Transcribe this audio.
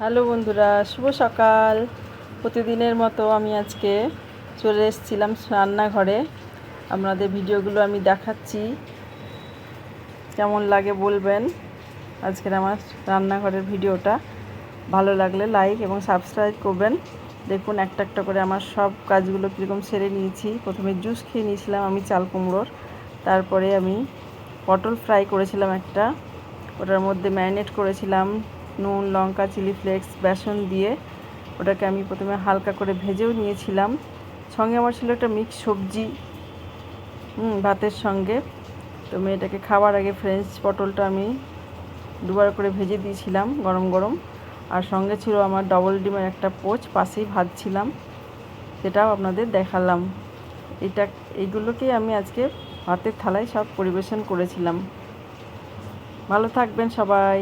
Hello বন্ধুরা, শুভ সকাল। প্রতিদিনের মতো আমি আজকে চলে এসেছিলাম রান্নাঘরে। আপনাদের ভিডিওগুলো আমি দেখাচ্ছি, কেমন লাগে বলবেন। আজকের আমার রান্নাঘরের ভিডিওটা ভালো লাগলে লাইক এবং সাবস্ক্রাইব করবেন। দেখুন একটা একটা করে আমার সব কাজগুলো কীরকম সেরে নিয়েছি। প্রথমে জুস খেয়ে নিয়েছিলাম আমি চাল কুমড়োর, তারপরে আমি পটল ফ্রাই করেছিলাম একটা, ওটার মধ্যে ম্যারিনেট করেছিলাম নুন, লঙ্কা, চিলি ফ্লেক্স, বেসন দিয়ে। ওটাকে আমি প্রথমে হালকা করে ভেজেও নিয়েছিলাম। সঙ্গে আমার ছিল একটা মিক্স সবজি ভাতের সঙ্গে। তো আমি এটাকে খাওয়ার আগে ফ্রেঞ্চ পটলটা আমি দুবার করে ভেজে দিয়েছিলাম গরম গরম। আর সঙ্গে ছিল আমার ডবল ডিমের একটা পোচ, পাশেই ভাজছিলাম, সেটাও আপনাদের দেখালাম। এইগুলোকেই আমি আজকে ভাতের থালায় সব পরিবেশন করেছিলাম। ভালো থাকবেন সবাই।